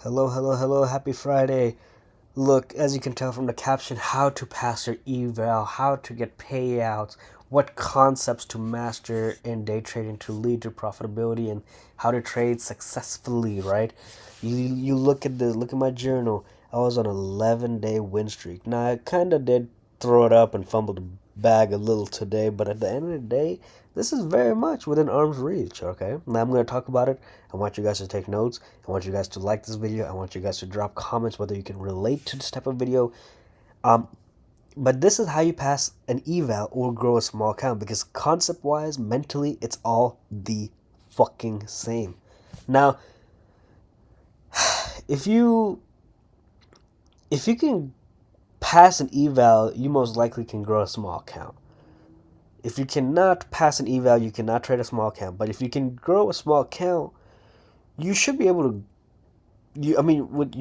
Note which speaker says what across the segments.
Speaker 1: Hello, hello, hello, happy Friday. Look, as you can tell from the caption, how to pass your eval, how to get payouts, what concepts to master in day trading to lead to profitability, and how to trade successfully, right? You look at this, look at my journal. I was on an 11-day win streak. Now, I kind of did throw it up and fumble the bag a little today, but at the end of the day, this is very much within arm's reach, okay? Now I'm going to talk about it. I want you guys to take notes. I want you guys to like this video. I want you guys to drop comments whether you can relate to this type of video. Um, but this is how you pass an eval or grow a small account because concept-wise, mentally, it's all the fucking same. Now, if you can pass an eval, you most likely can grow a small account. If you cannot pass an eval, you cannot trade a small account. But if you can grow a small account, you should be able to. You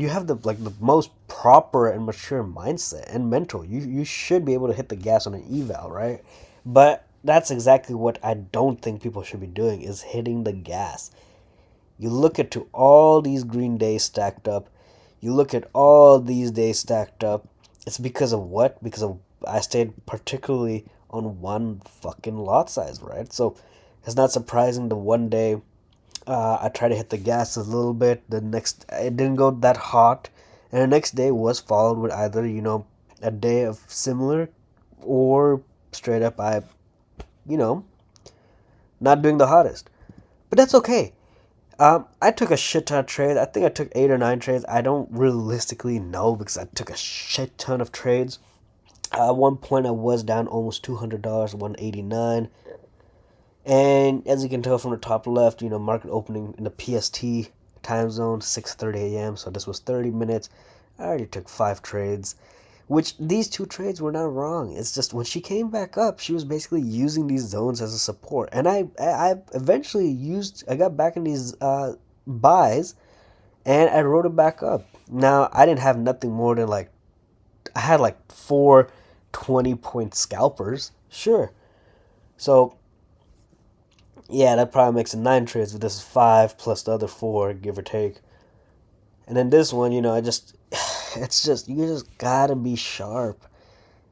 Speaker 1: have the most proper and mature mindset and mental. You should be able to hit the gas on an eval, right? But that's exactly what I don't think people should be doing is hitting the gas. You look at to all these green days stacked up. You look at all these days stacked up. It's because of what? Because of I stayed particularly on one fucking lot size, right? So it's not surprising the one day I tried to hit the gas a little bit. The next, it didn't go that hot, and the next day was followed with either a day of similar, or straight up you know not doing the hottest. But that's okay. I took a shit ton of trades. I think I took 8 or 9 trades. I don't realistically know because I took a shit ton of trades. At one point, I was down almost $200, 189. And as you can tell from the top left, market opening in the PST time zone, 6:30 a.m. So this was 30 minutes. I already took 5 trades, which these 2 trades were not wrong. It's just when she came back up, she was basically using these zones as a support. And I eventually I got back in these buys, and I wrote it back up. Now, I didn't have nothing more than I had like 4 20-point scalpers. Sure. So yeah, that probably makes it 9 trades, but this is 5 plus the other 4, give or take. And then this one, it's just, you just gotta be sharp.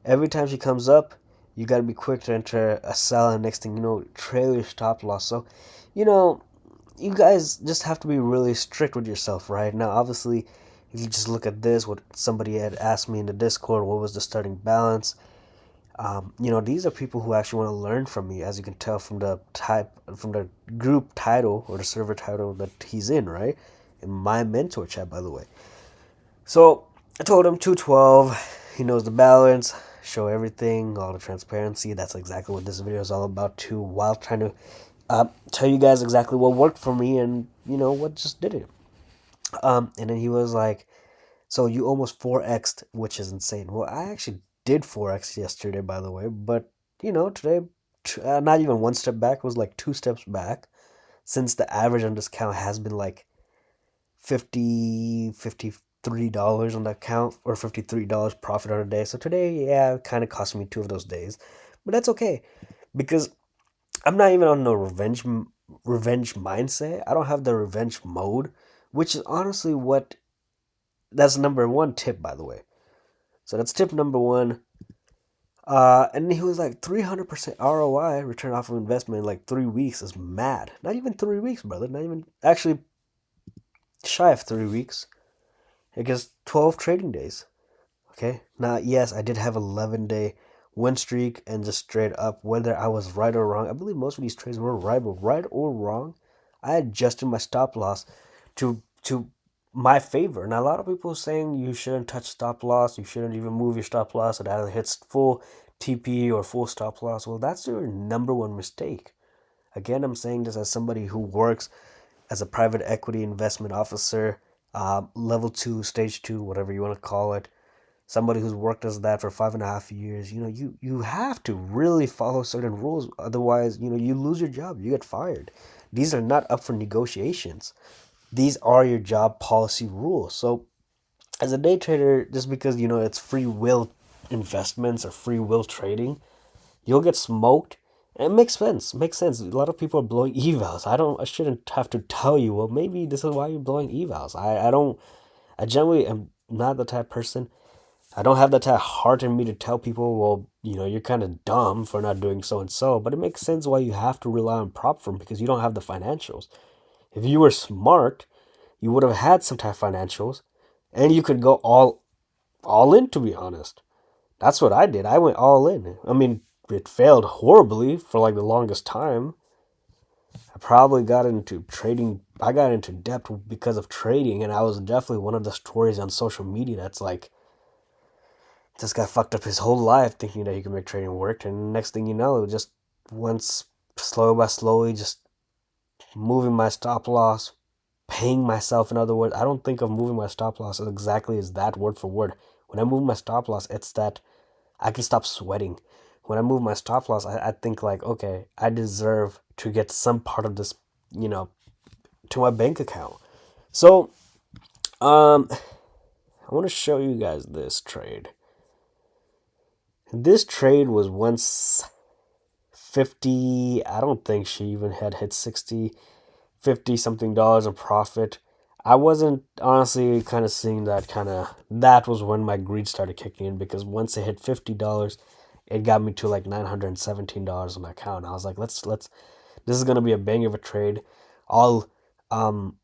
Speaker 1: Every time she comes up, you gotta be quick to enter a sell, and next thing you know, trail your stop loss. So, you know, you guys just have to be really strict with yourself, right? Now, obviously, if you just look at this, what somebody had asked me in the Discord, what was the starting balance? These are people who actually want to learn from me, as you can tell from the group title or the server title that he's in, right? In my mentor chat, by the way. So I told him 212. He knows the balance, show everything, all the transparency. That's exactly what this video is all about too. While trying to tell you guys exactly what worked for me and what just did it. And then he was like, so you almost 4x'd, which is insane. Well, I actually did 4x yesterday, by the way, but today, not even one step back, was like 2 steps back, since the average on this count has been like 53 dollars on that count, or $53 profit on a day. So today, yeah, it kind of cost me 2 of those days, but that's okay because I'm not even on the revenge mindset. I don't have the revenge mode, which is honestly what that's number one tip, by the way. So that's tip number one. And he was like 300% ROI, return off of investment, in like 3 weeks is mad. Not even 3 weeks, brother. Not even, actually, shy of 3 weeks. Because 12 trading days. Okay. Now, yes, I did have 11-day win streak and just straight up, whether I was right or wrong. I believe most of these trades were right, but right or wrong, I adjusted my stop loss to my favor. Now, a lot of people are saying you shouldn't touch stop loss, you shouldn't even move your stop loss. It either hits full TP or full stop loss. Well, that's your number one mistake. Again, I'm saying this as somebody who works as a private equity investment officer, level 2, stage 2, whatever you want to call it. Somebody who's worked as that for 5.5 years. You have to really follow certain rules. Otherwise, you lose your job. You get fired. These are not up for negotiations. These are your job policy rules. So as a day trader, just because it's free will investments or free will trading, you'll get smoked, And it makes sense. Makes sense. A lot of people are blowing evals. I shouldn't have to tell you, well, maybe this is why you're blowing evals. I don't, I generally am not the type of person. I don't have that type of heart in me to tell people, well, you're kind of dumb for not doing so and so. But it makes sense why you have to rely on prop firm because you don't have the financials. If you were smart, you would have had some type of financials, and you could go all in. To be honest, that's what I did. I went all in. I mean, it failed horribly for like the longest time. I probably got into trading. I got into debt because of trading, and I was definitely one of the stories on social media that's like, this guy fucked up his whole life thinking that he could make trading work, and next thing you know, it just once slow by slowly, just moving my stop loss, paying myself. In other words, I don't think of moving my stop loss as exactly as that word for word. When I move my stop loss, it's that I can stop sweating. When I move my stop loss, I think like, okay, I deserve to get some part of this, you know, to my bank account. So, I want to show you guys this trade. This trade was once 50, I don't think she even had hit 60, 50 something dollars of profit. I wasn't honestly kind of seeing that was when my greed started kicking in because once it hit $50, it got me to like $917 on my account. I was like, this is gonna be a bang of a trade. All um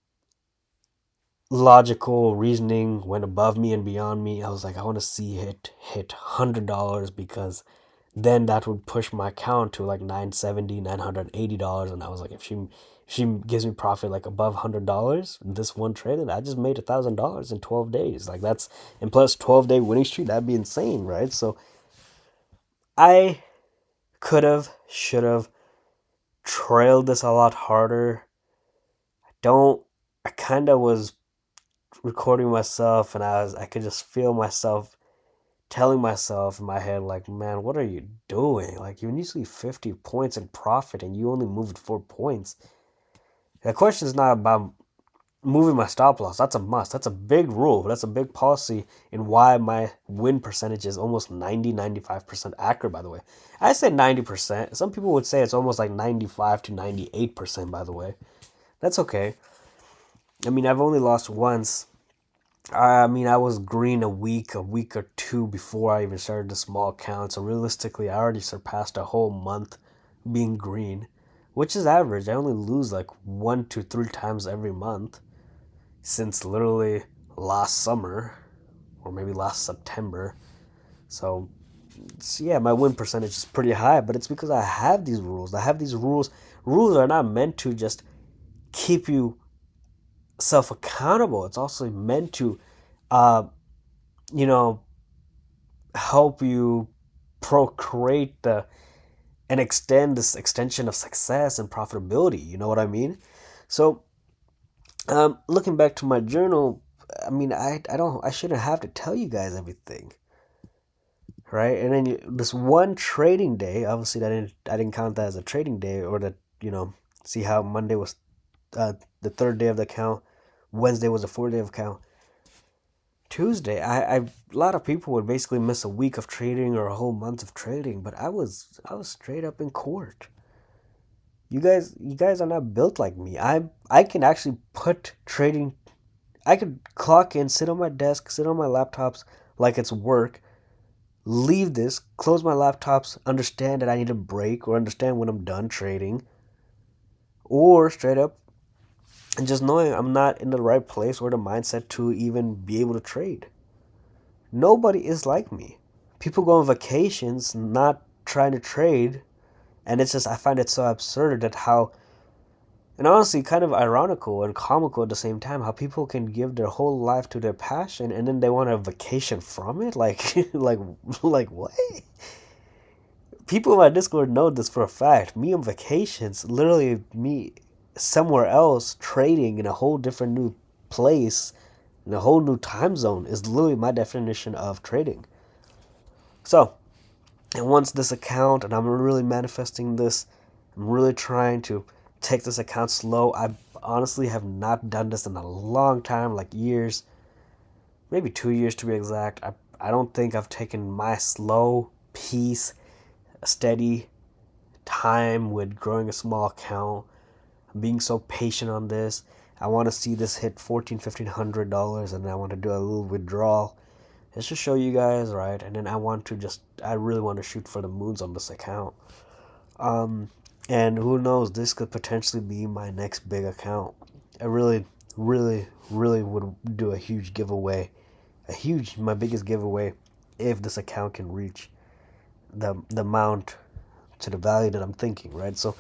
Speaker 1: logical reasoning went above me and beyond me. I was like, I want to see it hit $100 because then that would push my account to like $970, $980. And I was like, if she gives me profit like above $100 this one trade, then I just made $1,000 in 12 days. Like that's, and plus 12-day winning streak, that'd be insane, right? So I could have, should have trailed this a lot harder. Don't, I kind of was recording myself, and I could just feel myself telling myself in my head like, man, what are you doing? Like, you need to see 50 points in profit and you only moved 4 points. The question is not about moving my stop loss. That's a must. That's a big rule. That's a big policy in why my win percentage is almost 90-95% accurate, by the way. I said 90%. Some people would say it's almost like 95 to 98%, by the way. That's okay. I mean, I've only lost once. I mean, I was green a week or two before I even started the small account. So realistically, I already surpassed a whole month being green, which is average. I only lose like 1 to 3 times every month since literally last summer or maybe last September. So yeah, my win percentage is pretty high, but it's because I have these rules. I have these rules. Rules are not meant to just keep you self accountable. It's also meant to, uh, you know, help you procreate and extend this extension of success and profitability. You know what I mean? So, looking back to my journal, I mean, I shouldn't have to tell you guys everything, right? And then this one trading day, obviously, I didn't count that as a trading day, or that see how Monday was the third day of the account, Wednesday was the fourth day of account. Tuesday, a lot of people would basically miss a week of trading or a whole month of trading, but I was straight up in court. You guys are not built like me. I can actually put trading. I could clock in, sit on my desk, sit on my laptops like it's work, leave this, close my laptops, understand that I need a break or understand when I'm done trading, or straight up and just knowing I'm not in the right place or the mindset to even be able to trade. Nobody is like me. People go on vacations not trying to trade, and it's just, I find it so absurd that how, and honestly kind of ironical and comical at the same time, how people can give their whole life to their passion and then they want a vacation from it. Like like what? People in my Discord know this for a fact. Me on vacations, literally me somewhere else trading in a whole different new place in a whole new time zone is literally my definition of trading. So, and once this account, and I'm really manifesting this, I'm really trying to take this account slow. I honestly have not done this in a long time, like years, maybe 2 years to be exact. I don't think I've taken my slow, peace, steady time with growing a small account. I'm being so patient on this. I want to see this hit $1,400, and I want to do a little withdrawal just to show you guys, right? And then I really want to shoot for the moons on this account. Um, and who knows, this could potentially be my next big account. I really, really, really would do a huge giveaway, my biggest giveaway, if this account can reach the amount to the value that I'm thinking, right? So,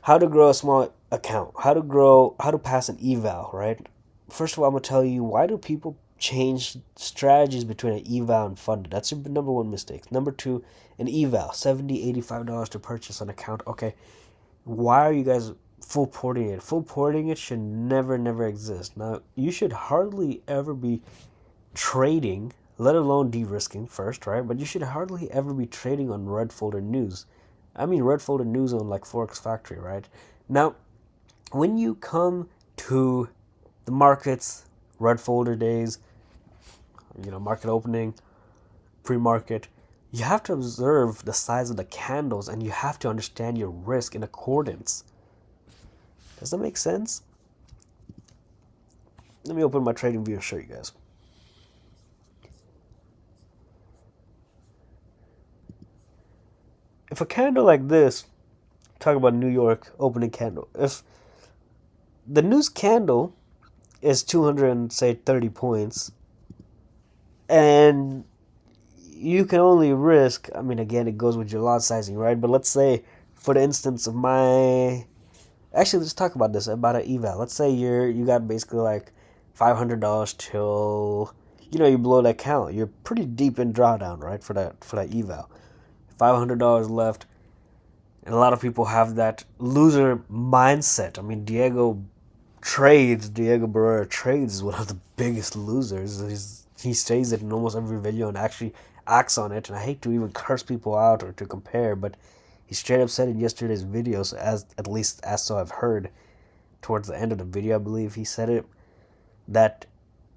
Speaker 1: how to grow a small account, how to pass an eval, right? First of all, I'm gonna tell you, why do people change strategies between an eval and funded? That's your number one mistake. Number two, an eval, $70, $85 to purchase an account. Okay, why are you guys full porting it? Full porting it should never exist. Now, you should hardly ever be trading, let alone de-risking first, right? But you should hardly ever be trading on red folder news. I mean red folder news on like Forex Factory, right? Now, when you come to the markets, red folder days, market opening, pre-market, you have to observe the size of the candles and you have to understand your risk in accordance. Does that make sense? Let me open my trading view and show you guys. If a candle like this, talk about New York opening candle, if the news candle is 230 points, and you can only risk, I mean, again, it goes with your lot sizing, right? But let's say, for the instance of actually, let's talk about this, about an eval. Let's say you got basically like $500 till, you blow that count. You're pretty deep in drawdown, right, for that eval. $500 left, and a lot of people have that loser mindset. I mean, Diego Barrera trades is one of the biggest losers. He says it in almost every video and actually acts on it. And I hate to even curse people out or to compare, but he straight up said in yesterday's videos, at least as so I've heard, towards the end of the video, I believe he said it, that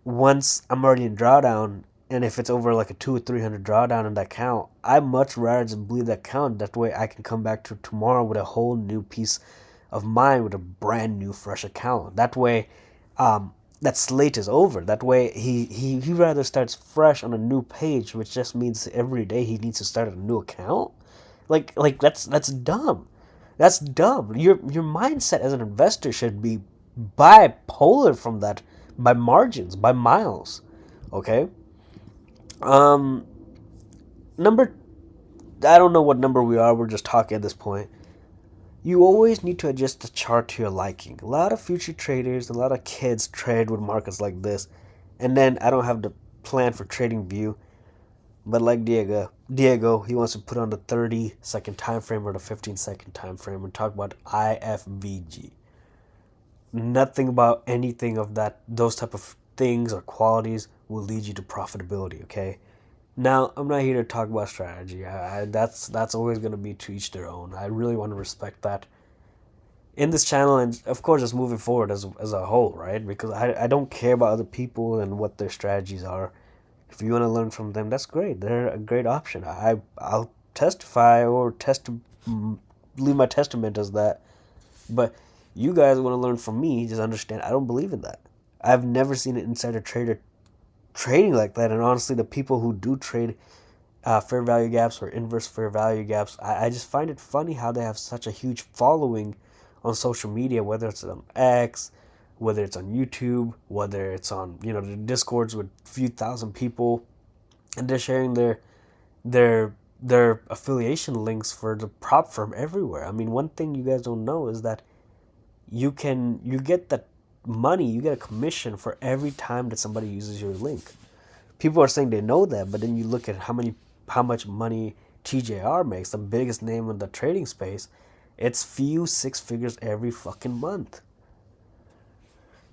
Speaker 1: once I'm already in drawdown, and if it's over like a 200 or 300 drawdown in that count, I'd much rather just bleed that count. That way I can come back to tomorrow with a whole new peace of mind, with a brand new fresh account. That way, that slate is over. That way he rather starts fresh on a new page, which just means every day he needs to start a new account. Like that's dumb. That's dumb. Your mindset as an investor should be bipolar from that, by margins, by miles. Okay? Number, I don't know what number we are, we're just talking at this point. You always need to adjust the chart to your liking. A lot of future traders, a lot of kids trade with markets like this, and then I don't have the plan for trading view, but like Diego, he wants to put on the 30-second time frame or the 15-second time frame and talk about IFVG. Nothing about anything of those type of things or qualities will lead you to profitability, okay? Now, I'm not here to talk about strategy. That's always going to be to each their own. I really want to respect that in this channel, and of course just moving forward as a whole, right? Because I don't care about other people and what their strategies are. If you want to learn from them, that's great. They're a great option. I'll testify or leave my testament as that. But you guys want to learn from me, just understand I don't believe in that. I've never seen an insider trader trading like that, and honestly, the people who do trade fair value gaps or inverse fair value gaps, I just find it funny how they have such a huge following on social media, whether it's on X, whether it's on YouTube, whether it's on the Discords with a few thousand people, and they're sharing their affiliation links for the prop firm everywhere. I mean, one thing you guys don't know is that you get that money, you get a commission for every time that somebody uses your link. People are saying they know that, but then you look at how much money TJR makes, the biggest name in the trading space. It's few six figures every fucking month.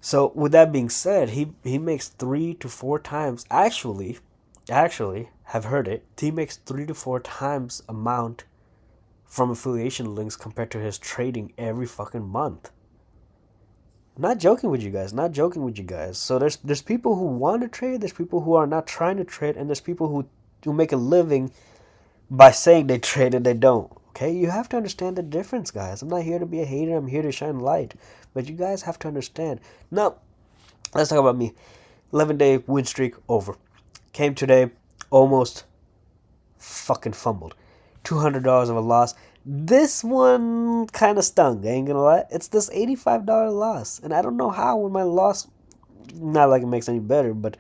Speaker 1: So with that being said, he makes 3 to 4 times, actually have heard it, he makes 3 to 4 times amount from affiliation links compared to his trading every fucking month. Not joking with you guys. So there's people who want to trade, there's people who are not trying to trade, and there's people who make a living by saying they trade and they don't. okay? You have to understand the difference, guys. I'm not here to be a hater. I'm here to shine light. But you guys have to understand. Now, let's talk about me. 11-day win streak over. Came today, almost fucking fumbled. $200 of a loss. This one kind of stung, I ain't gonna lie. It's this $85 loss. And I don't know how when my loss, not like it makes any better, but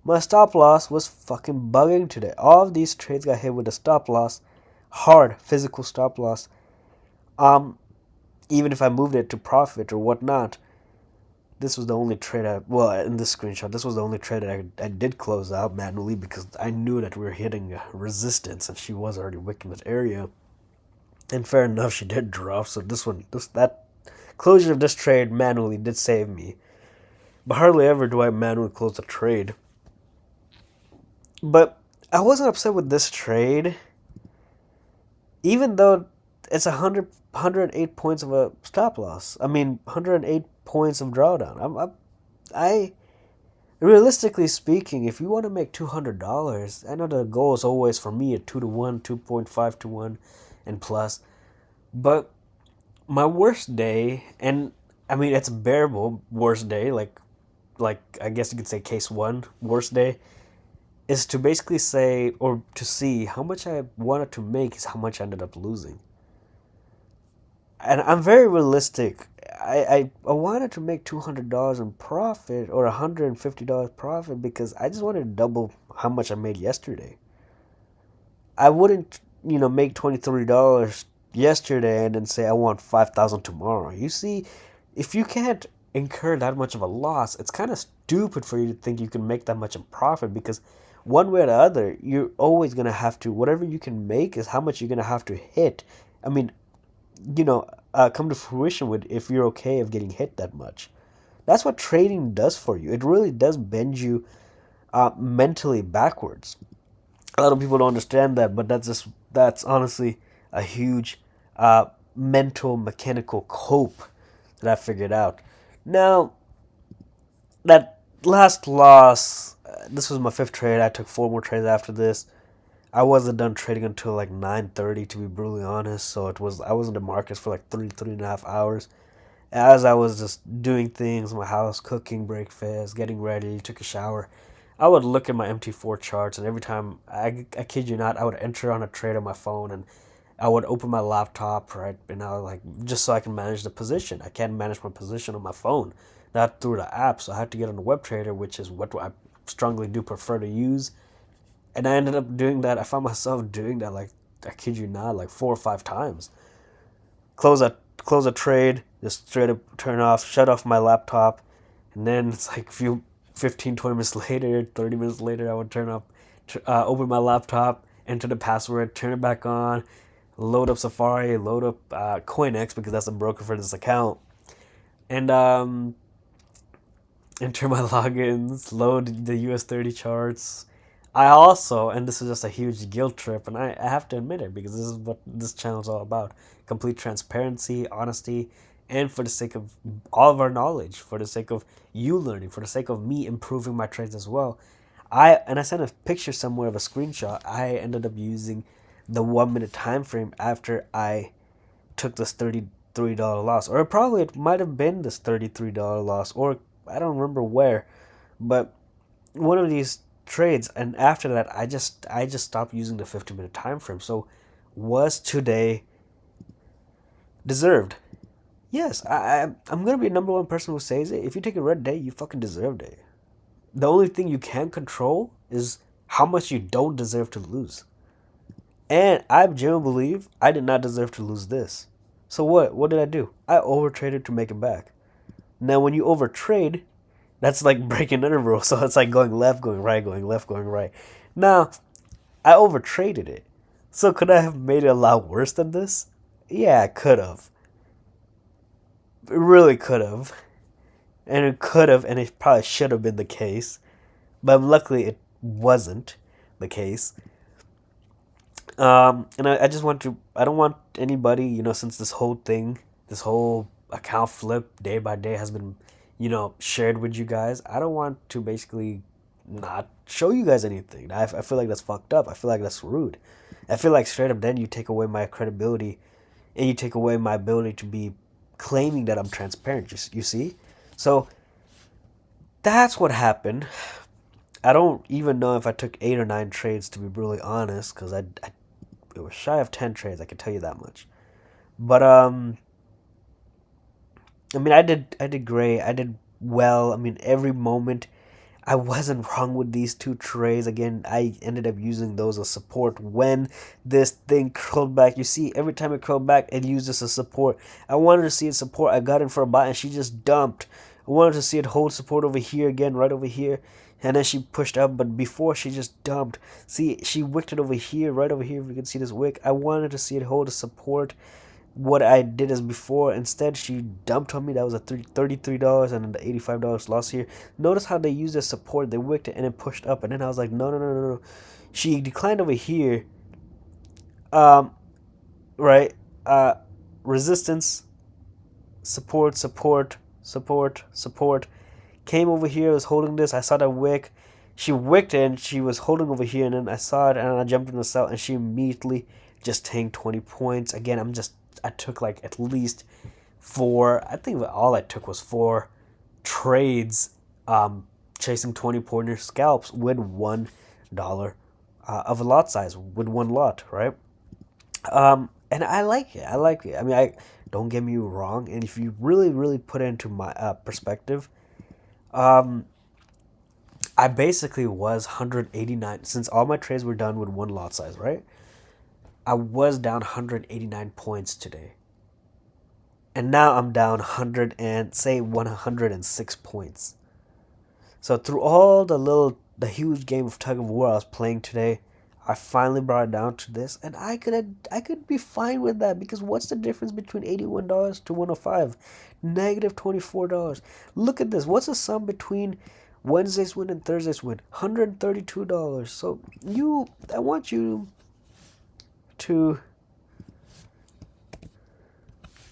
Speaker 1: my stop loss was fucking bugging today. All of these trades got hit with a stop loss. Hard, physical stop loss. Even if I moved it to profit or whatnot, this was the only trade in this screenshot, this was the only trade that I did close out manually because I knew that we were hitting resistance and she was already wicking this area. And fair enough, she did drop, so that closure of this trade manually did save me. But hardly ever do I manually close a trade. But I wasn't upset with this trade, even though it's 108 points of a stop loss. 108 points of drawdown. I realistically speaking, if you want to make $200, I know the goal is always for me at 2-to-1, 2.5-to-1, and plus. But my worst day, and it's a bearable worst day, like I guess you could say case one worst day, is to basically say, or to see how much I wanted to make is how much I ended up losing. And I'm very realistic. I wanted to make $200 in profit or $150 profit because I just wanted to double how much I made yesterday. I wouldn't, make $23 yesterday and then say I want $5,000 tomorrow. You see, if you can't incur that much of a loss, it's kind of stupid for you to think you can make that much in profit because one way or the other, you're always going to have to, whatever you can make is how much you're going to have to hit. Come to fruition with if you're okay of getting hit that much. That's what trading does for you. It really does bend you mentally backwards. A lot of people don't understand that, but that's honestly a huge mental mechanical cope that I figured out. Now, that last loss, this was my 5th trade. I took 4 more trades after this. I wasn't done trading until like 9:30, to be brutally honest. So I was in the markets for like 3.5 hours. As I was just doing things in my house, cooking breakfast, getting ready, took a shower, I would look at my MT4 charts, and every time, I kid you not, I would enter on a trade on my phone, and I would open my laptop, right, and I would just so I can manage the position. I can't manage my position on my phone, not through the app, so I had to get on the web trader, which is what I strongly do prefer to use. And I ended up doing that. I found myself doing that, I kid you not, 4 or 5 times. Close a trade, just straight up turn off, shut off my laptop, and then it's like 15, 20 minutes later, 30 minutes later, I would open my laptop, enter the password, turn it back on, load up Safari, load up CoinX because that's the broker for this account, and enter my logins, load the US30 charts. I also, and this is just a huge guilt trip, and I have to admit it because this is what this channel is all about: complete transparency, honesty, and for the sake of all of our knowledge, for the sake of you learning, for the sake of me improving my trades as well. I sent a picture somewhere of a screenshot. I ended up using the 1 minute time frame after I took this $33 loss, or it might have been this $33 loss, or I don't remember where, but one of these trades, and after that I just stopped using the 15-minute time frame. So was today deserved? Yes, I'm gonna be the number one person who says it. If you take a red day, you fucking deserved it. The only thing you can control is how much you don't deserve to lose. And I genuinely believe I did not deserve to lose this. So what did I do? I overtraded to make it back. Now when you overtrade, that's like breaking another rule. So it's like going left, going right, going left, going right. Now, I overtraded it. So could I have made it a lot worse than this? Yeah, I could have. It really could have. And it could have, and it probably should have been the case. But luckily it wasn't the case. And I just I don't want anybody, since this whole account flip day by day has been, shared with you guys, I don't want to basically not show you guys anything. I feel like that's fucked up. I feel like that's rude. I feel like straight up then you take away my credibility and you take away my ability to be claiming that I'm transparent. You see? So that's what happened. I don't even know if I took 8 or 9 trades, to be brutally honest, because I it was shy of 10 trades. I can tell you that much. But I mean, I did great. I did well. I mean, every moment I wasn't wrong with these 2 trades. Again, I ended up using those as support when this thing curled back. You see, every time it curled back, it used this as support. I wanted to see it support. I got in for a buy, and she just dumped. I wanted to see it hold support over here again, right over here. And then she pushed up, but before she just dumped. See, she wicked it over here, right over here, if you can see this wick. I wanted to see it hold a support. What I did as before, instead she dumped on me. That was a $33 and an $85 loss here. Notice how they used as support. They wicked it and it pushed up, and then I was like, no, no, no, no, no. She declined over here. Um, right. Resistance, support, support, support, support. Came over here. Was holding this. I saw that wick. She wicked it and she was holding over here, and then I saw it and I jumped in the cell, and she immediately just tanked 20 points. Again, I took like at least 4. I think all I took was 4 trades, chasing 20-pointer scalps with $1 of a lot size, with one lot, right? And I like it. I like it. I mean, I don't get me wrong. And if you really, really put it into my perspective, um, I basically was 189 since all my trades were done with one lot size, right? I was down 189 points today. And now I'm down 106 points. So through all the huge game of tug of war I was playing today, I finally brought it down to this, and I could be fine with that, because what's the difference between $81 to 105? Negative $24. Look at this. What's the sum between Wednesday's win and Thursday's win? $132. So I want you to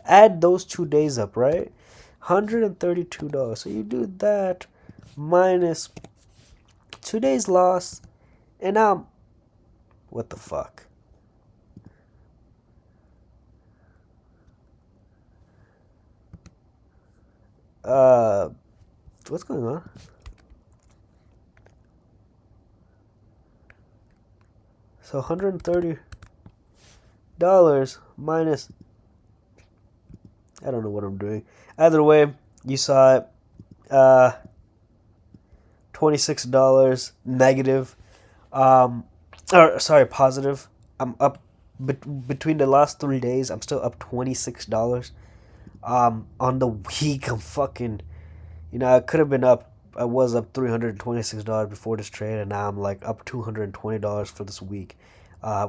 Speaker 1: add those 2 days up, right? $132. So you do that minus 2 days loss, and now, what the fuck? What's going on? So $130 minus, I don't know what I'm doing. Either way, you saw it. $26 negative. Or sorry, positive. I'm up between the last 3 days. I'm still up $26. On the week, I'm fucking. I could have been up. I was up $326 before this trade, and now I'm like up $220 for this week,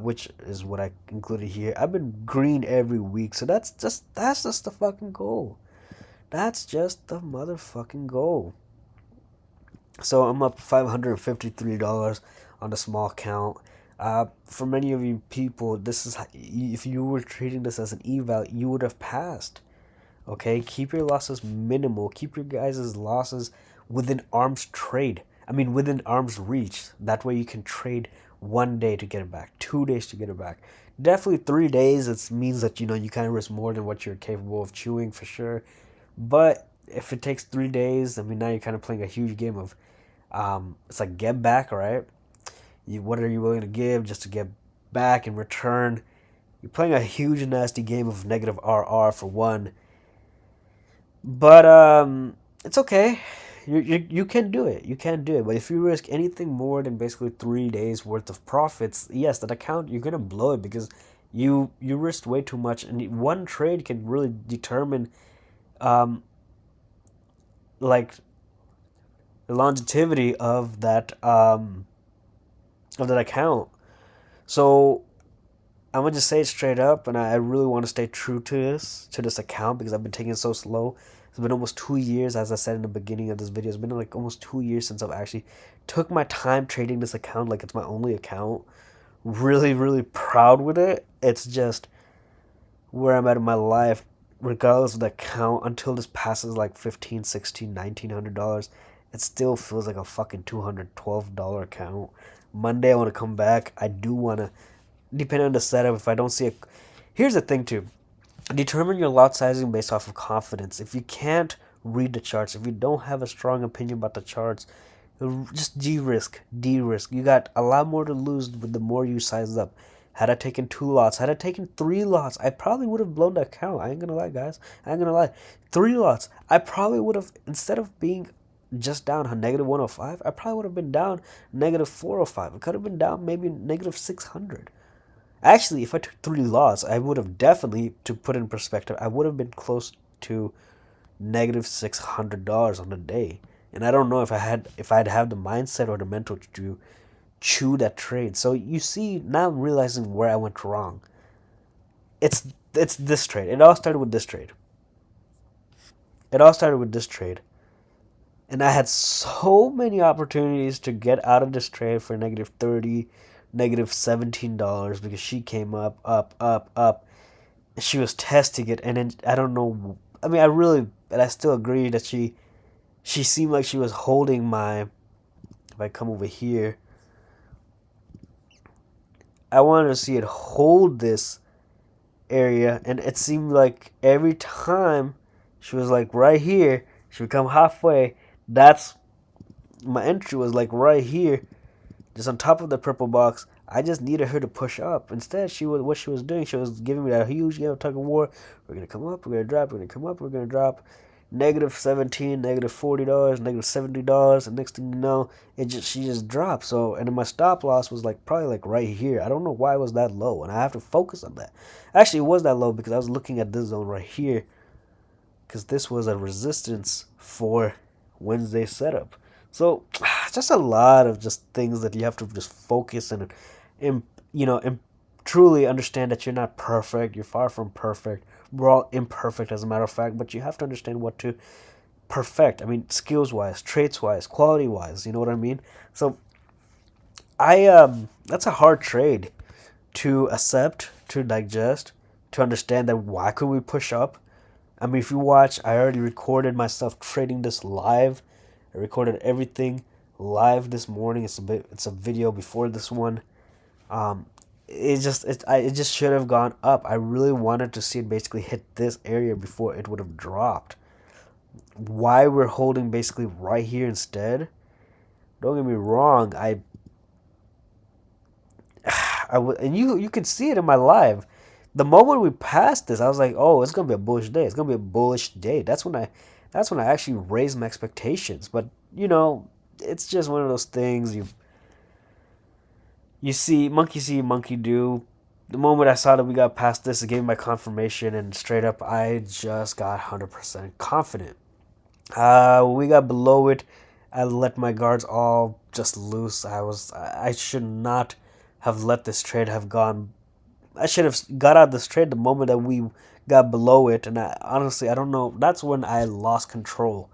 Speaker 1: which is what I included here. I've been green every week, so that's just the fucking goal. That's just the motherfucking goal. So I'm up $553 on the small count. For many of you people, this is if you were treating this as an eval, you would have passed. Okay, keep your losses minimal. Keep your guys' losses within arm's trade. I mean, within arm's reach. That way you can trade 1 day to get it back, 2 days to get it back. Definitely 3 days. It means that you kind of risk more than what you're capable of chewing for sure. But if it takes 3 days, I mean, now you're kind of playing a huge game of, it's like get back, right? What are you willing to give just to get back in return? You're playing a huge nasty game of negative RR for one. But it's okay. You can do it. You can do it. But if you risk anything more than basically 3 days worth of profits, yes, that account you're gonna blow it, because you risked way too much, and one trade can really determine like the longevity of that account. So I'm gonna just say it straight up, and I really want to stay true to this account, because I've been taking it so slow. It's been almost 2 years, as I said in the beginning of this video. It's been like almost 2 years since I've actually took my time trading this account like it's my only account. Really, really proud with it. It's just where I'm at in my life, regardless of the account. Until this passes like $1,500, $1,600, $1,900, it still feels like a fucking $212 account. Monday I want to come back. I do want to depending on the setup, if I don't see a... Here's the thing too. Determine your lot sizing based off of confidence. If you can't read the charts, if you don't have a strong opinion about the charts, just de-risk, de-risk. You got a lot more to lose with the more you size up. Had I taken 2 lots, had I taken 3 lots, I probably would have blown the account. I ain't gonna lie, guys. I ain't gonna lie. 3 lots, I probably would have, instead of being just down a negative 105, I probably would have been down negative 405. It could have been down maybe negative 600. Actually, if I took 3 lots, I would have definitely, to put in perspective, I would have been close to negative $600 on the day. And I don't know if I'd have the mindset or the mental to chew that trade. So you see, now I'm realizing where I went wrong. It's this trade. It all started with this trade. It all started with this trade. And I had so many opportunities to get out of this trade for negative 30, negative $17 because she came up, up, up, up. She was testing it, and then I don't know. I mean, but I still agree that she seemed like she was holding my. If I come over here, I wanted to see it hold this area, and it seemed like every time she was like right here, she would come halfway. That's my entry was like right here, just on top of the purple box. I just needed her to push up. Instead, what she was doing. She was giving me that huge game of tug of war. We're gonna come up. We're gonna drop. We're gonna come up. We're gonna drop. Negative 17, negative $40, negative $70, and next thing you know, she just dropped. So, and then my stop loss was like probably like right here. I don't know why it was that low, and I have to focus on that. Actually, it was that low because I was looking at this zone right here, because this was a resistance for Wednesday setup. So, just a lot of just things that you have to just focus and truly understand that you're not perfect. You're far from perfect. We're all imperfect, as a matter of fact, but you have to understand what to perfect. I mean, skills wise, traits wise, quality wise. You know what I mean? So, that's a hard trade to accept, to digest, to understand that why could we push up? I mean, if you watch, I already recorded myself trading this live. I recorded everything live this morning. It's a video before this one. Um, it just should have gone up. I really wanted to see it basically hit this area before it would have dropped. Why we're holding basically right here instead? Don't get me wrong. And you could see it in my live. The moment we passed this, I was like, oh, it's gonna be a bullish day. It's gonna be a bullish day. That's when I actually raised my expectations. But it's just one of those things you see, monkey do. The moment I saw that we got past this, it gave me my confirmation, and straight up, I just got 100% confident. When we got below it, I let my guards all just loose. I should not have let this trade have gone. I should have got out of this trade the moment that we got below it, and honestly, I don't know. That's when I lost control.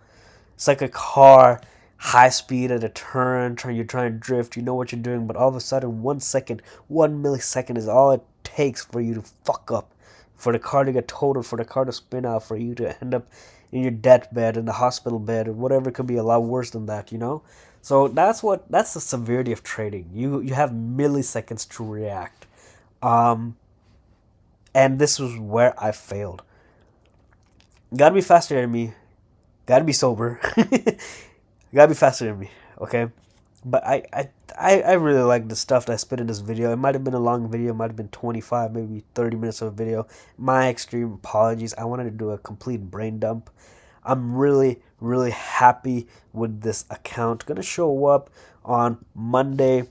Speaker 1: It's like a car, high speed at a turn, you're trying to drift, you know what you're doing, but all of a sudden, 1 second, 1 millisecond is all it takes for you to fuck up, for the car to get totaled, for the car to spin out, for you to end up in your deathbed, in the hospital bed, or whatever. It could be a lot worse than that. So that's the severity of trading. You have milliseconds to react. And this was where I failed. Gotta be faster than me. Gotta be sober. Gotta be faster than me, okay? But I really like the stuff that I spit in this video. It might have been a long video. It might have been 25, maybe 30 minutes of a video. My extreme apologies. I wanted to do a complete brain dump. I'm really, really happy with this account. Gonna show up on Monday,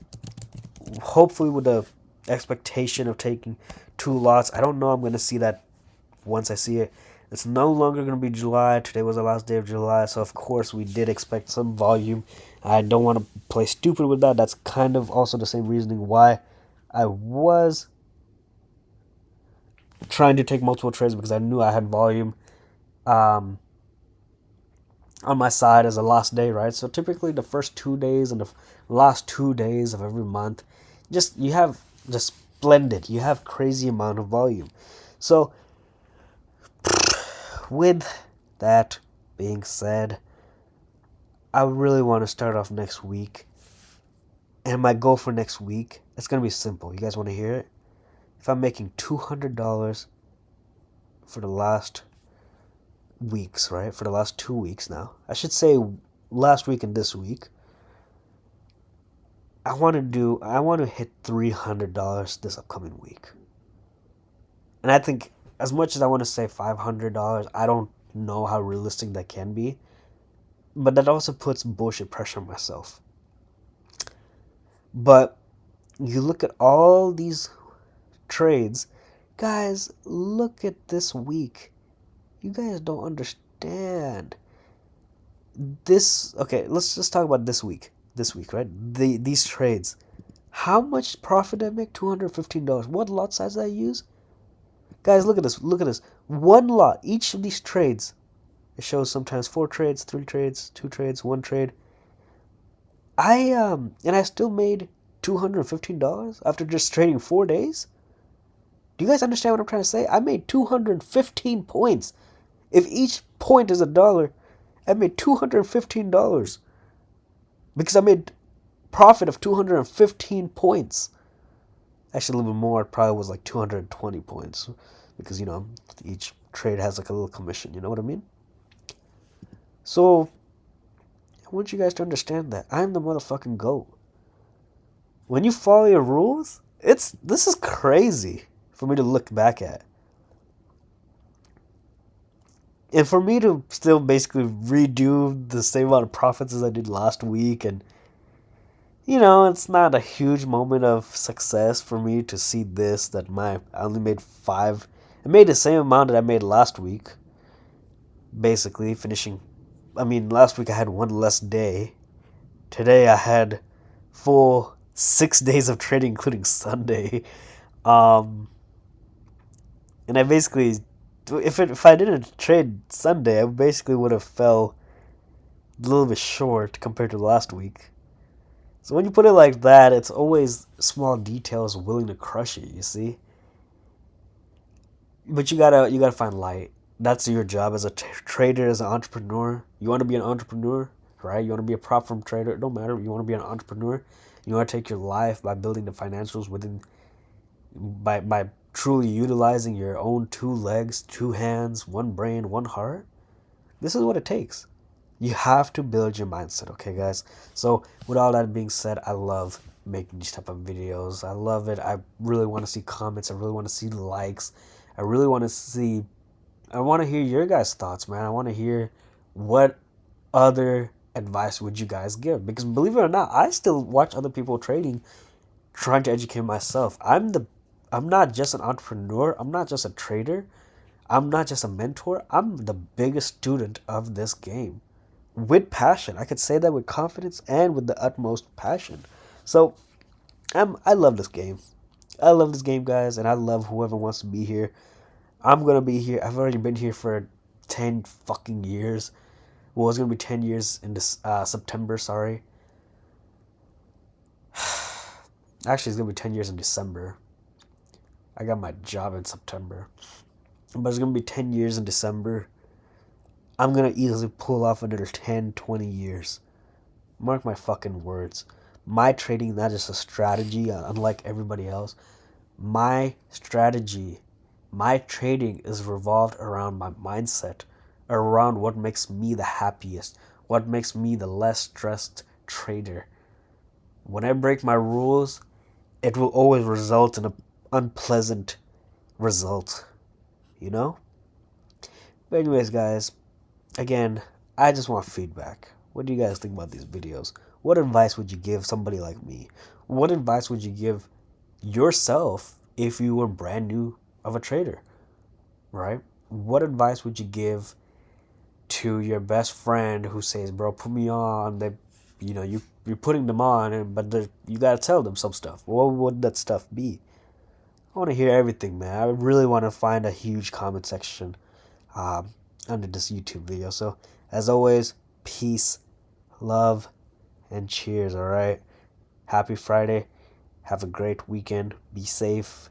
Speaker 1: hopefully with the expectation of taking 2 lots. I don't know I'm gonna see that once I see it. It's no longer going to be July. Today was the last day of July, so of course we did expect some volume. I don't want to play stupid with that. That's kind of also the same reasoning why I was trying to take multiple trades, because I knew I had volume on my side as a last day, right? So typically the first 2 days and the last 2 days of every month, you have just splendid. You have crazy amount of volume. So with that being said, I really want to start off next week. And my goal for next week, it's going to be simple. You guys want to hear it? if I'm making $200 for the last weeks, right? For the last 2 weeks now. I should say last week and this week. I want to hit $300 this upcoming week. And I think as much as I want to say $500, I don't know how realistic that can be. But that also puts bullshit pressure on myself. But you look at all these trades, guys, look at this week. You guys don't understand. Okay, let's just talk about this week. This week, right? These trades. How much profit did I make? $215. What lot size did I use? Guys, look at this. Look at this. One lot. Each of these trades. It shows sometimes 4 trades, 3 trades, 2 trades, 1 trade. And I still made $215 after just trading 4 days. Do you guys understand what I'm trying to say? I made 215 points. If each point is $1, I made $215 because I made profit of 215 points. Actually, a little bit more. It probably was like 220 points because, each trade has like a little commission. You know what I mean? So, I want you guys to understand that I'm the motherfucking GOAT. When you follow your rules, this is crazy for me to look back at. And for me to still basically redo the same amount of profits as I did last week, and it's not a huge moment of success for me to see this, that I only made 5. I made the same amount that I made last week, basically finishing. Last week I had 1 less day. Today I had full 6 days of trading, including Sunday. And I basically, if I didn't trade Sunday, I basically would have fell a little bit short compared to last week. So when you put it like that, it's always small details willing to crush it, you see? But you gotta find light. That's your job as a trader, as an entrepreneur. You want to be an entrepreneur, right? You want to be a prop firm trader. It don't matter. You want to be an entrepreneur. You want to take your life by building the financials by truly utilizing your own 2 legs, 2 hands, 1 brain, 1 heart. This is what it takes. You have to build your mindset, okay, guys? So with all that being said, I love making these type of videos. I love it. I really want to see comments. I really want to see likes. I want to hear your guys' thoughts, man. I want to hear what other advice would you guys give? Because believe it or not, I still watch other people trading, trying to educate myself. I'm not just an entrepreneur. I'm not just a trader. I'm not just a mentor. I'm the biggest student of this game. With passion. I could say that with confidence and with the utmost passion. So, I love this game. I love this game, guys, and I love whoever wants to be here. I'm going to be here. I've already been here for 10 fucking years. Well, it's going to be 10 years in this September, sorry. Actually, it's going to be 10 years in December. I got my job in September. But it's going to be 10 years in December. I'm going to easily pull off another 10, 20 years. Mark my fucking words. My trading is not just a strategy, unlike everybody else. My strategy, my trading is revolved around my mindset, around what makes me the happiest, what makes me the less stressed trader. When I break my rules, it will always result in an unpleasant result, But anyways, guys, again, I just want feedback. What do you guys think about these videos? What advice would you give somebody like me? What advice would you give yourself if you were brand new of a trader, right? What advice would you give to your best friend who says, bro, put me on? You're putting them on, but you got to tell them some stuff. What would that stuff be? I want to hear everything, man. I really want to find a huge comment section under this YouTube video. So, as always, peace, love, and cheers, all right? Happy Friday. Have a great weekend. Be safe.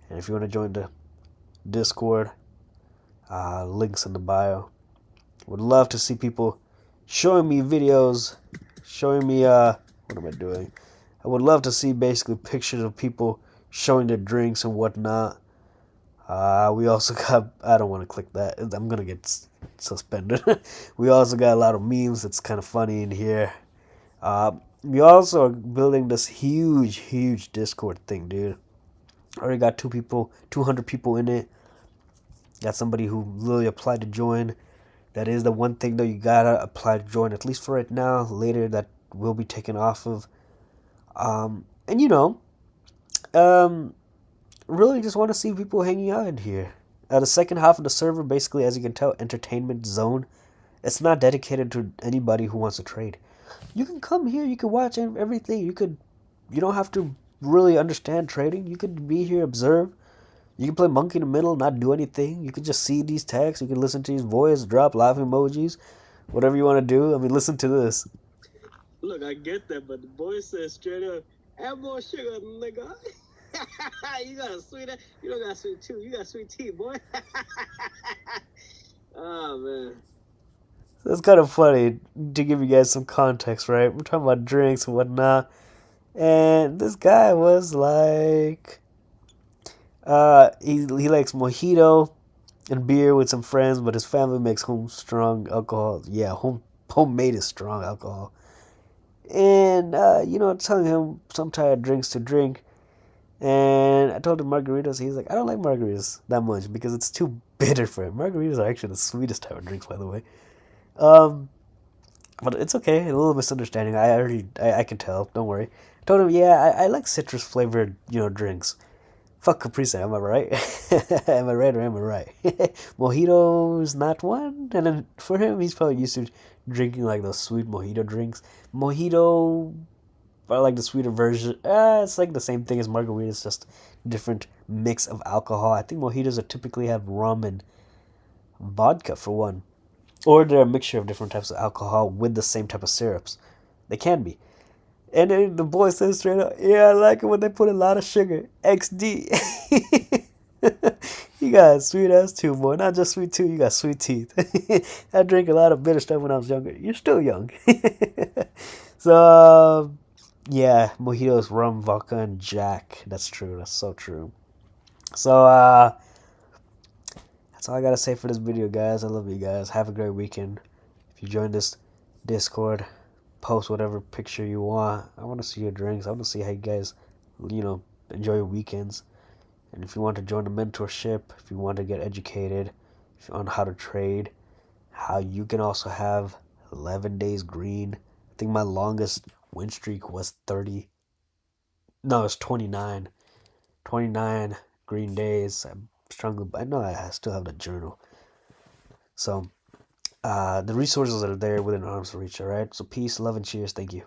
Speaker 1: And if you want to join the Discord, links in the bio. Would love to see people showing me videos, showing me, what am I doing? I would love to see basically pictures of people showing their drinks and whatnot. We also got, I don't want to click that. I'm going to get suspended. We also got a lot of memes that's kind of funny in here. Uh, we also are building this huge Discord thing, dude. Already got 200 people in it. Got somebody who literally applied to join. That is the one thing though, you gotta apply to join, at least for right now. Later that will be taken off of. And um, really just want to see people hanging out in here. The second half of the server, basically, as you can tell, entertainment zone. It's not dedicated to anybody who wants to trade. You can come here, you can watch everything. You don't have to really understand trading. You could be here, observe. You can play monkey in the middle, not do anything. You can just see these texts. You can listen to his voice, drop live emojis, whatever you want to do. I mean, listen to this.
Speaker 2: Look, I get that, but the boy says straight up, add more sugar, nigga. You got a sweet, you don't got sweet too. You got sweet tea, boy. Oh, man.
Speaker 1: So it's kind of funny to give you guys some context, right? We're talking about drinks and whatnot. And this guy was like, he likes mojito and beer with some friends, but his family makes home strong alcohol. Yeah, homemade is strong alcohol. And telling him some type of drinks to drink. And I told him margaritas. He's like, I don't like margaritas that much because it's too bitter for him. Margaritas are actually the sweetest type of drinks, by the way. Um, but it's okay. A little misunderstanding. I can tell. Don't worry. I told him, yeah, I like citrus flavored, drinks. Fuck Capri Sun, am I right? Am I right or am I right? Mojito's not one. And then for him, he's probably used to drinking like those sweet mojito drinks. Mojito, I like the sweeter version. It's like the same thing as margaritas, just different mix of alcohol. I think mojitos are typically have rum and vodka for one. Or they're a mixture of different types of alcohol with the same type of syrups. They can be. And then the boy says straight up, yeah, I like it when they put a lot of sugar. XD. You got a sweet ass tooth, boy. Not just sweet tooth, you got sweet teeth. I drank a lot of bitter stuff when I was younger. You're still young. So, yeah, mojitos, rum, vodka, and Jack. That's true. That's so true. So, that's all I gotta say for this video, guys. I love you guys. Have a great weekend. If you join this Discord, post whatever picture you want. I want to see your drinks. I want to see how you guys, enjoy your weekends. And if you want to join a mentorship, if you want to get educated on how to trade, how you can also have 11 days green. I think my longest win streak was 30. No, it's 29. 29 green days. I'm strongly, I know I still have the journal. So, the resources are there within arm's reach, all right? So, peace, love, and cheers. Thank you.